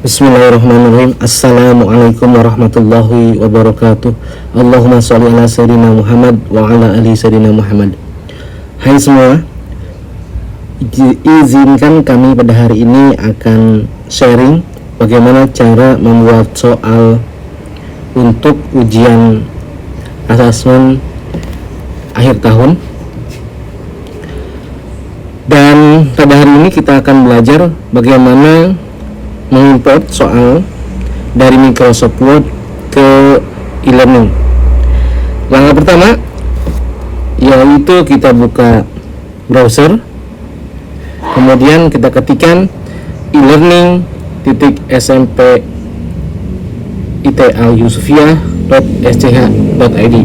Bismillahirrahmanirrahim. Assalamualaikum warahmatullahi wabarakatuh. Allahumma sholli ala sayyidina Muhammad wa ala ali sayyidina Muhammad. Hai semua, izinkan kami pada hari ini akan sharing bagaimana cara membuat soal untuk ujian asesmen akhir tahun. Dan pada hari ini kita akan belajar bagaimana mengimport soal dari Microsoft Word ke e-learning. Langkah pertama yaitu kita buka browser, kemudian kita ketikkan e-learning.italyusufia.sch.id.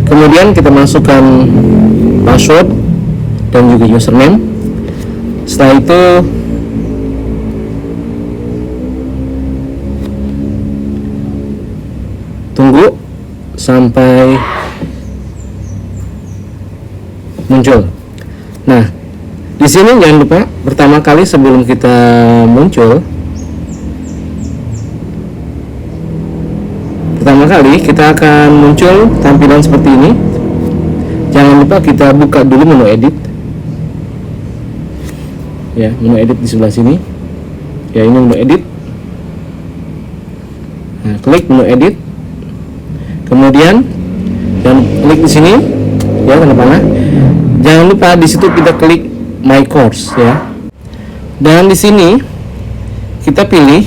Kemudian kita masukkan password dan juga username. Setelah itu tunggu sampai muncul. Nah, di sini jangan lupa pertama kali sebelum kita kita akan muncul tampilan seperti ini. Jangan lupa kita buka dulu menu edit. Ya, menu edit di sebelah sini. Ya, ini menu edit. Nah, klik menu edit. Kemudian dan klik di sini ya teman-teman. Jangan lupa di situ kita klik My Course ya. Dan di sini kita pilih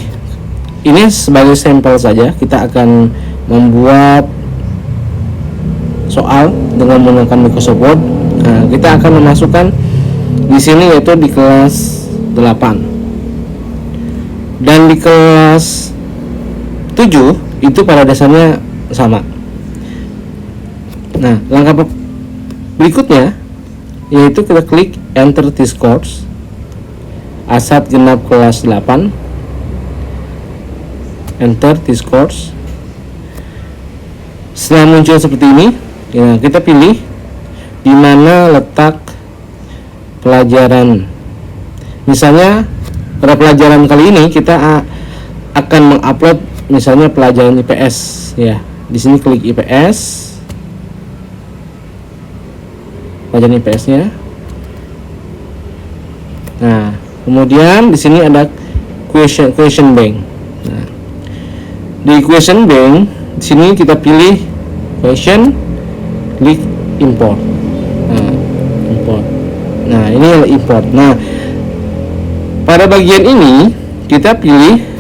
ini sebagai sampel saja. Kita akan membuat soal dengan menggunakan Microsoft Word. Nah, kita akan memasukkan di sini yaitu di kelas 8. Dan di kelas 7 itu pada dasarnya sama. Nah, langkah berikutnya yaitu kita klik enter this course asat genap kelas 8, enter this course. Setelah muncul seperti ini ya, kita pilih di mana letak pelajaran. Misalnya pada pelajaran kali ini kita akan mengupload misalnya pelajaran IPS ya. Di sini klik IPS, pelajaran IPS-nya. Nah, kemudian di sini ada question bank. Nah, di question bank di sini kita pilih question, klik import. Nah, import. Nah, ini adalah import. Nah, pada bagian ini kita pilih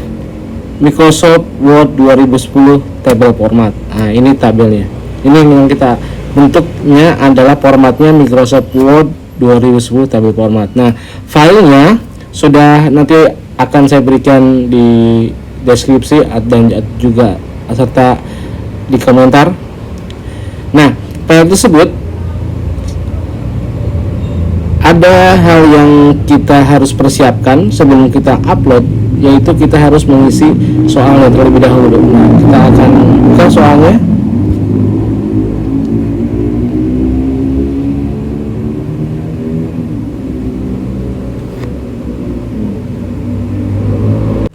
Microsoft Word 2010 table format. Nah, ini tabelnya. Ini yang kita bentuknya adalah formatnya Microsoft Word 2010 table format. Nah, filenya sudah nanti akan saya berikan di deskripsi dan juga serta di komentar. Nah, file tersebut ada hal yang kita harus persiapkan sebelum kita upload, yaitu kita harus mengisi soalnya terlebih dahulu. Nah, kita akan buka soalnya.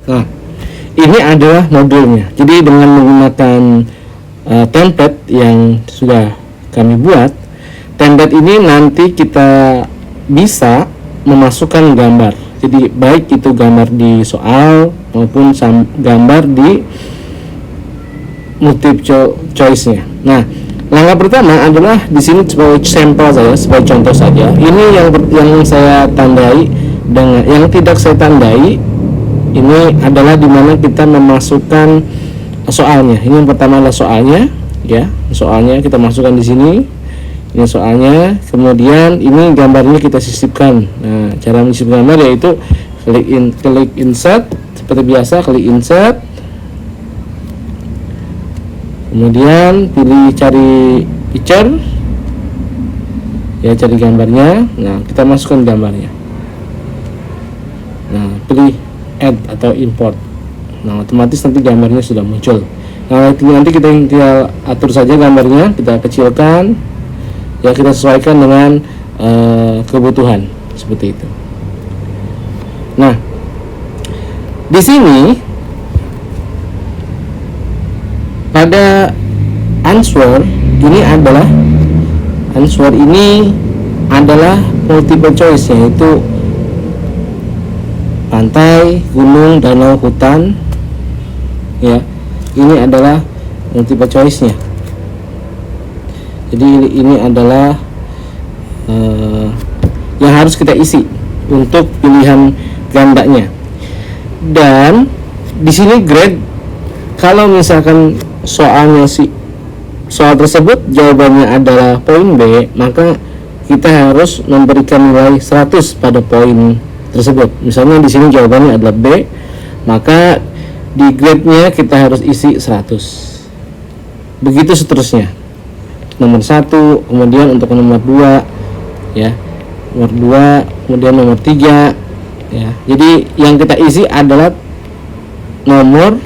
Nah, ini adalah modulnya. Jadi dengan menggunakan template yang sudah kami buat, template ini nanti kita bisa memasukkan gambar. Jadi baik itu gambar di soal maupun gambar di multiple choice-nya. Nah, langkah pertama adalah di sini sebagai sampel saja, sebagai contoh saja. Ini yang saya tandai dengan yang tidak saya tandai. Ini adalah dimana kita memasukkan soalnya. Ini yang pertama adalah soalnya, ya. Soalnya kita masukkan di sini. Ini soalnya, kemudian ini gambarnya kita sisipkan. Nah, cara menyisipkan gambar yaitu klik insert seperti biasa, klik insert. Kemudian pilih cari picture. Ya, cari gambarnya. Nah, kita masukkan gambarnya. Nah, pilih add atau import. Nah, otomatis nanti gambarnya sudah muncul. Nah, nanti kita tinggal atur saja gambarnya, kita kecilkan. Ya, kita sesuaikan dengan kebutuhan seperti itu. Nah, Di sini pada answer ini adalah multiple choice, yaitu pantai, gunung, danau, hutan. Ya, ini adalah multiple choice-nya. Jadi ini adalah yang harus kita isi untuk pilihan gandanya. Dan di sini grade, kalau misalkan soal tersebut jawabannya adalah poin B, maka kita harus memberikan nilai 100 pada poin tersebut. Misalnya di sini jawabannya adalah B, maka di grade-nya kita harus isi 100. Begitu seterusnya. Nomor 1, kemudian untuk nomor 2 ya. Nomor 2, kemudian nomor 3 ya. Jadi yang kita isi adalah nomor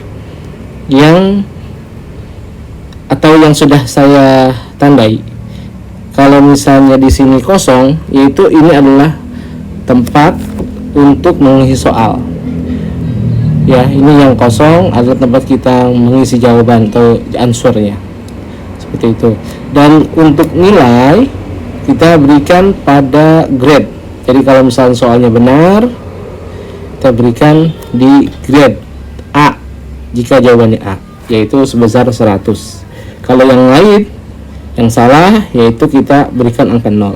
yang atau yang sudah saya tandai. Kalau misalnya di sini kosong, yaitu ini adalah tempat untuk mengisi soal. Ya, ini yang kosong adalah tempat kita mengisi jawaban atau answernya. Seperti itu. Dan untuk nilai kita berikan pada grade. Jadi kalau misalnya soalnya benar, kita berikan di grade A jika jawabannya A, yaitu sebesar 100. Kalau yang lain yang salah, yaitu kita berikan angka 0. Nah,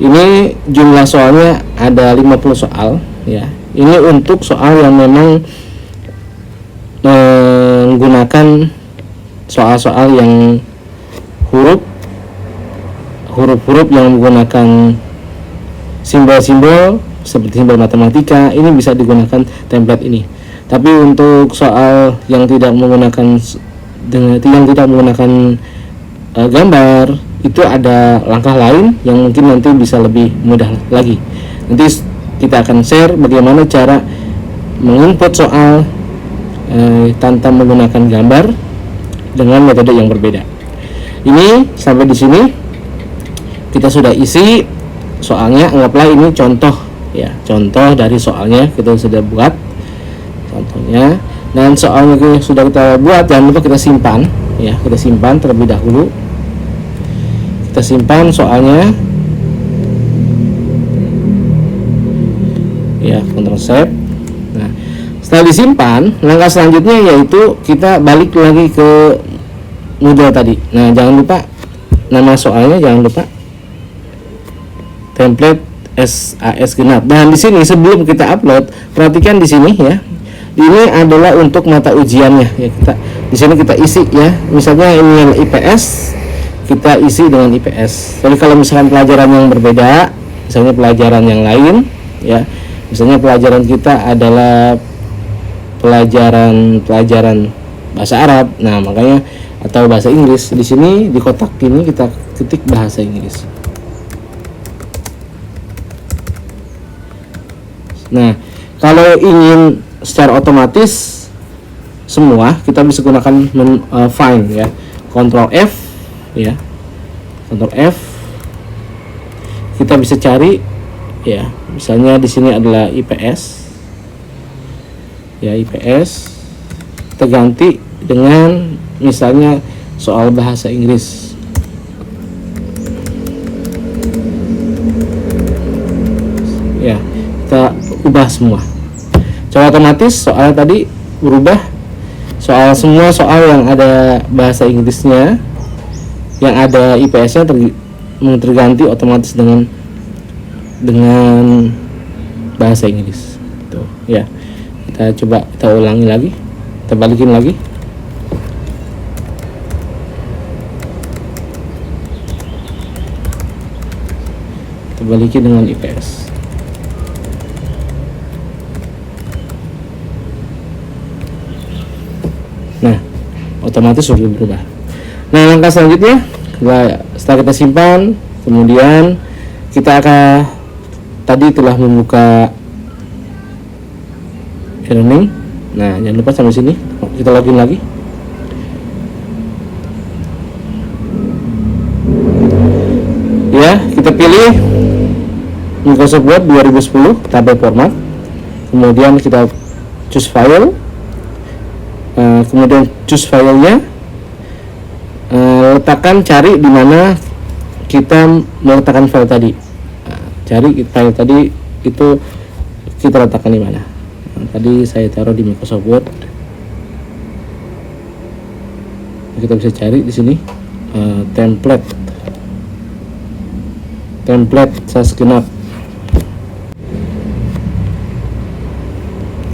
ini jumlah soalnya ada 50 soal ya. Ini untuk soal yang memang menggunakan soal-soal yang huruf-huruf yang menggunakan simbol-simbol seperti simbol matematika. Ini bisa digunakan template ini. Tapi untuk soal yang tidak menggunakan gambar, itu ada langkah lain yang mungkin nanti bisa lebih mudah lagi. Nanti kita akan share bagaimana cara menginput soal tanpa menggunakan gambar dengan metode yang berbeda. Ini sampai di sini kita sudah isi soalnya. Anggaplah ini contoh ya, contoh dari soalnya kita sudah buat contohnya, dan soalnya sudah kita buat. Jangan lupa kita simpan ya, kita simpan terlebih dahulu. Kita simpan soalnya ya, Ctrl Save. Nah, setelah disimpan, langkah selanjutnya yaitu kita balik lagi ke Moodle tadi. Nah, jangan lupa nama soalnya, jangan lupa template SAS genap. Dan di sini sebelum kita upload, perhatikan di sini ya. Ini adalah untuk mata ujiannya ya. Di sini kita isi ya. Misalnya ini IPS, kita isi dengan IPS. Jadi kalau misalkan pelajaran yang berbeda, misalnya pelajaran yang lain ya, misalnya pelajaran kita adalah pelajaran bahasa Arab, nah makanya, atau bahasa Inggris, di sini di kotak ini kita ketik bahasa Inggris. Nah, kalau ingin secara otomatis semua, kita bisa gunakan find ya, Ctrl F ya, Ctrl F. Kita bisa cari ya, misalnya di sini adalah IPS ya, IPS kita ganti dengan misalnya soal bahasa Inggris ya, kita ubah semua. Secara otomatis soalnya tadi berubah, semua soal yang ada bahasa Inggrisnya, yang ada IPS-nya terganti otomatis dengan bahasa Inggris. Tuh ya. Kita coba, kita ulangi lagi, kita balikin lagi. Kita balikin dengan IPS. Nah, otomatis sudah berubah. Nah, langkah selanjutnya, setelah kita simpan, kemudian kita akan tadi telah membuka e-learning. Nah, jangan lupa sampai sini kita login lagi. Ya, kita pilih Microsoft Word 2010 tabel format. Kemudian kita choose file, kemudian choose filenya, letakkan, cari di mana kita meletakkan file tadi. Cari file tadi itu kita letakkan di mana. Tadi saya taruh di Microsoft Word. Kita bisa cari di sini template Sasgenap.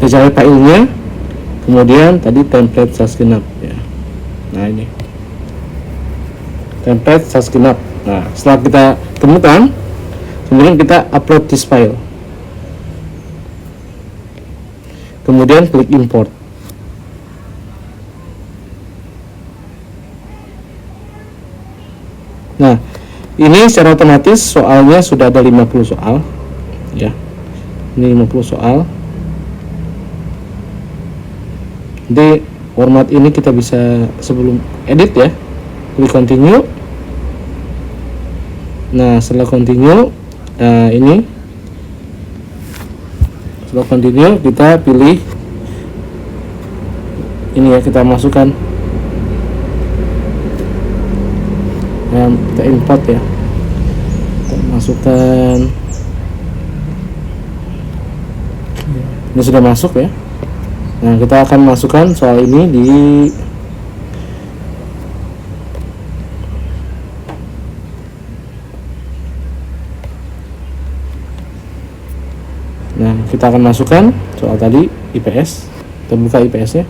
Kita cari filenya, kemudian tadi template Sasgenap ya. Nah, ini template Sasgenap. Nah, setelah kita temukan, kemudian kita upload this file, kemudian klik import. Nah, ini secara otomatis soalnya sudah ada 50 soal ya. Ini 50 soal. Di format ini kita bisa, sebelum edit ya, klik continue. Nah, setelah continue, ini setelah continue kita pilih ini ya, kita masukkan, kita import ya, kita masukkan. Ini sudah masuk ya. Nah, kita akan masukkan soal ini di Nah, kita akan masukkan soal tadi IPS. Kita buka IPS-nya.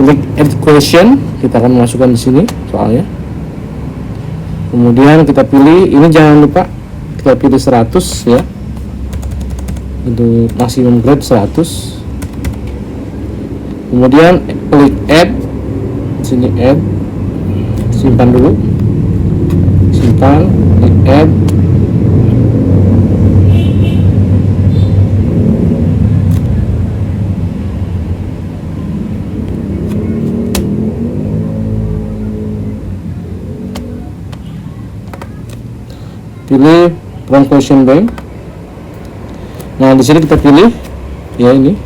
Klik add question, kita akan masukkan di sini soalnya. Kemudian kita pilih, ini jangan lupa kita pilih 100 ya. Untuk maksimum grade 100. Kemudian klik add, sini add, simpan dulu, simpan, klik add. Pilih from question bank. Nah, di sini kita pilih ya, ini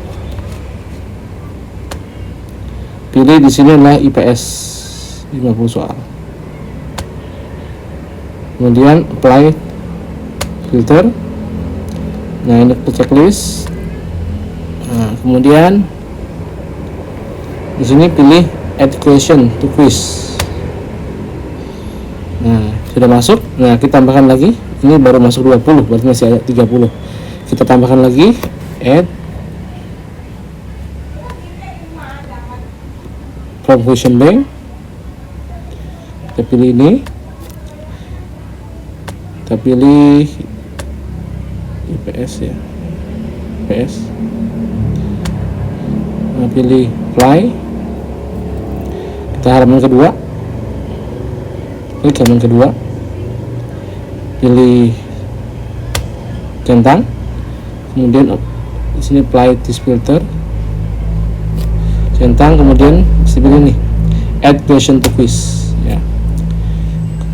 pilih di sini adalah IPS 50 soal. Kemudian apply filter. Nah, ini checklist. Nah, kemudian di sini pilih add question to quiz. Nah, sudah masuk. Nah, kita tambahkan lagi. Ini baru masuk 20, berarti masih ada 30. Kita tambahkan lagi add from question bank. Kita pilih ini, kita pilih IPS ya, IPS. Nah, pilih apply. Kita halaman kedua, klik halaman kedua, pilih centang. Kemudian di sini apply this filter, centang, kemudian pilih nih add question to quiz ya.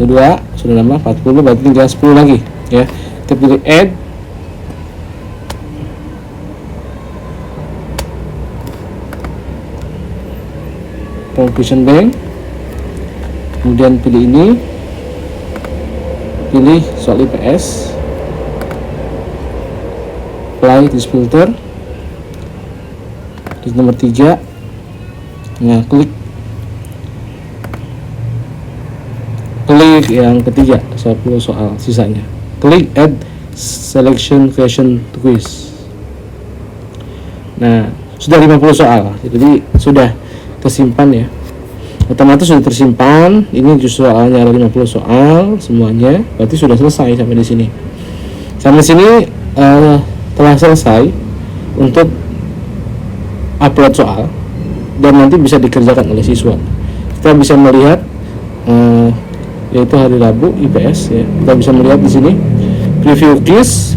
Kedua sudah nambah 40, berarti tinggal 10 lagi ya. Kita pilih add from question bank, kemudian pilih ini, pilih soal IPS, apply this filter, di nomor 3. Nah, klik yang ketiga, 10 soal sisanya, klik add selection question to quiz. Nah, sudah 50 soal, jadi sudah tersimpan ya, otomatis sudah tersimpan. Ini justru soalnya ada 50 soal semuanya, berarti sudah selesai sampai di sini. Sampai sini telah selesai untuk upload soal dan nanti bisa dikerjakan oleh siswa. Kita bisa melihat yaitu hari Rabu IPS ya. Kita bisa melihat di sini preview quiz,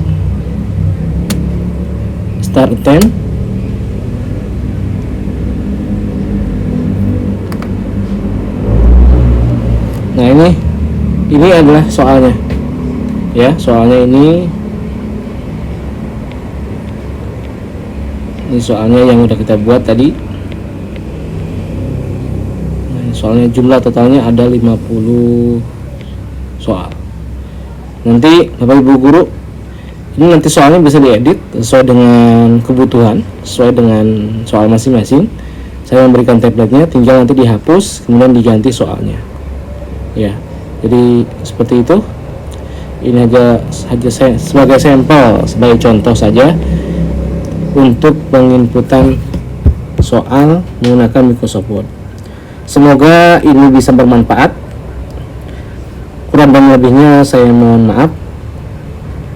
start attempt. Nah, ini adalah soalnya ya, soalnya ini Ini soalnya yang udah kita buat tadi. Nah, soalnya jumlah totalnya ada 50 soal. Nanti Bapak Ibu guru, ini nanti soalnya bisa diedit sesuai dengan kebutuhan, sesuai dengan soal masing-masing. Saya memberikan templatenya, tinggal nanti dihapus kemudian diganti soalnya ya. Jadi seperti itu. Ini saja saya sebagai sampel, sebagai contoh saja untuk penginputan soal menggunakan Microsoft Word. Semoga ini bisa bermanfaat. Kurang dan lebihnya saya mohon maaf.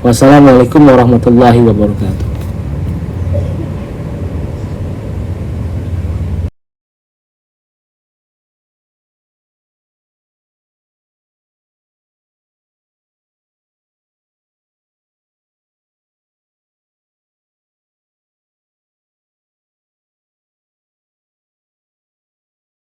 Wassalamualaikum warahmatullahi wabarakatuh.